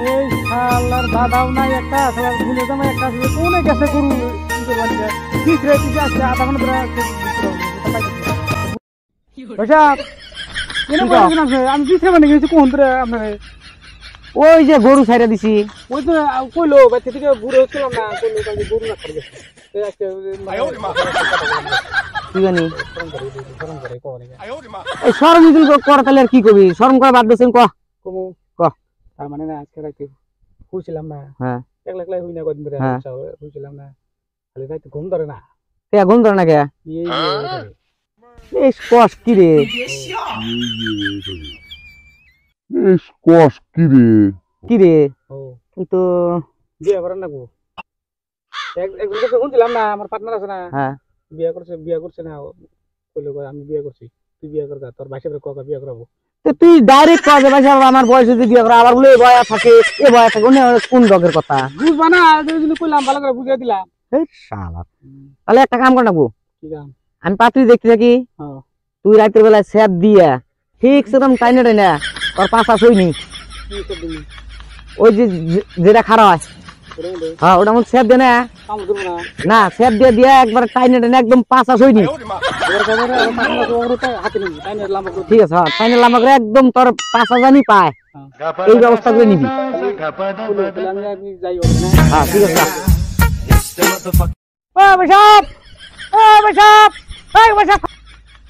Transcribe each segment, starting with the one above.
এই শালার দাদাও নাই একটা শালার ভুলে জামাই একটা আছে কোনে গেছে গরু ইনতে বাড়িতে তিসরে তিসে আসছে আধা ঘন্টা ধরে পয়সা কেন বলছেন আপনি আমি তিসরে মানে গেছি কোন ধরে আপনার ওই যে গরু ছাইরা দিছি ওই তো কইলো বাচ্চা থেকে বুড়ো হচ্ছিলাম না কইলো কাজে গরু না করে গেছে এই আজকে কি জানি এই শরম যদি করে তাহলে আর কি করবি শরম করা বাদ দিছেন ক কমু ক তার মানে না আজকে রাতে শুইছিলাম না হ্যাঁ একলা একলা হই না কদিন ধরে শুইছিলাম না খালি রাতে ঘুম ধরে না তে ঘুম ধরে না কে এই এই কষ্ট কি রে কি রে ও কিন্তু বিয়ে করেন না গো একজন কাছে শুনছিলাম না আমার পার্টনার আছে না হ্যাঁ বিয়ে করছে না কইলো আমি বিয়ে করছি তুই বিয়ে কর তোর ভাই সাহেবের কাকা বিয়ে করাবো তো তুই ডাইরেক্ট কয় ভাই সাহেব আমার বয়স যদি বিয়ে করে আবার বলে এই বয়া থাকে এই বয়া থাকে কোন রোগের কথা বুঝবা না যদি কইলাম ভালো করে বুঝিয়ে দিলাম এই শালা তাহলে একটা কাম কর নাকবো কি কাম আমি পাত্রী দেখতে থাকি হ্যাঁ তুই রাতের বেলায় স্যাপ দিয়া ঠিক সেরকম টাইনে টাইনে তোর পাশা শুইনি কি করবি ওই যে যেটা খারাপ হয় হ্যাঁ ওটা মধ্যে স্যাপ দে না কাম করব না না স্যাপ দিয়ে দিয়া একবার টাইনে টাইনে একদম পাশা শুইনি ওর কাছে পার্টনার ওরটা হাতে নিবি তাই না লাম্বা করে ঠিক আছে হ্যাঁ টাইনে লাম্বা করে একদম তোর পাশা জানি পায় এই ব্যবস্থা করে নিবি আমি যাই ওখানে হ্যাঁ ঠিক আছে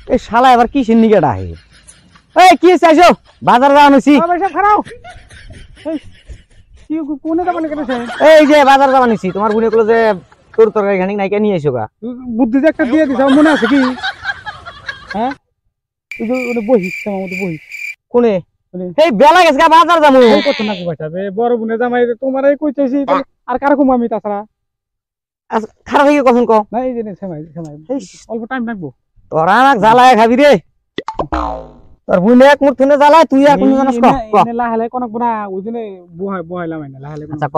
এই শালা এবার কি সিন্ডিকেট আহে এই কি চাইছো বাজার যাওয়া নিছি খারাপ কি কোনে যাবেন কেটেছে এই যে বাজার যাওয়া নিছি তোমার বোনে গুলো যে তোর তরকারি খানিক নাইকা নিয়ে এসো গা বুদ্ধি যে একটা দিয়ে দিছে মনে আছে কি হ্যাঁ এই যে ওটা বহিস আমার মতো বহিস কোনে এই বেলা গেছে গা বাজার যাবো কত না বাঁচাবে বড় বোনে জামাই তোমার এই কইতেছি আর কার কম আমি তাছাড়া খারাপ হয়ে কখন কো না এই যে সেমাই অল্প টাইম লাগবো তোরা আমাক জ্বালায় খাবি রে তোর বোনে এক মুঠ থুনে জ্বালায় তুই আর কোন জানাস ক লাহালে কোন না ওই জন্য বহাইলাম না লাহালে আচ্ছা ক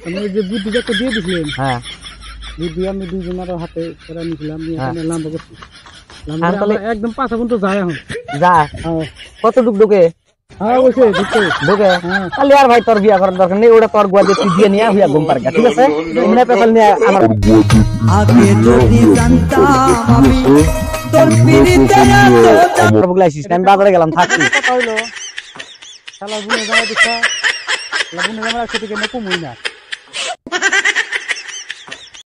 আমি যে বুদ্ধি যে একটা দিয়ে দিছিলেন হ্যাঁ বুদ্ধি আমি দুইজনের হাতে করে নিছিলাম নিয়ে লাম্বা করছি একদম 5 পর্যন্ত যায় এখন যা কত ডুক ঢুকে হ্যাঁ বসে ঢুকে ঢুকে তাহলে আর ভাই তোর বিয়া করার দরকার নেই ওটা তোর গুয়া দিয়ে দিয়ে নিয়ে হইয়া ঘুম পারগা ঠিক আছে এমনি পেছাল নিয়ে আমার আগে যদি জানতাম আমি তোর পিরিতে এত বগলা আসিস আমি বাজারে গেলাম থাকি কথা হইলো শালা বুনে জামাই দিছা বুনে জামাই একসাথে কেন কমই না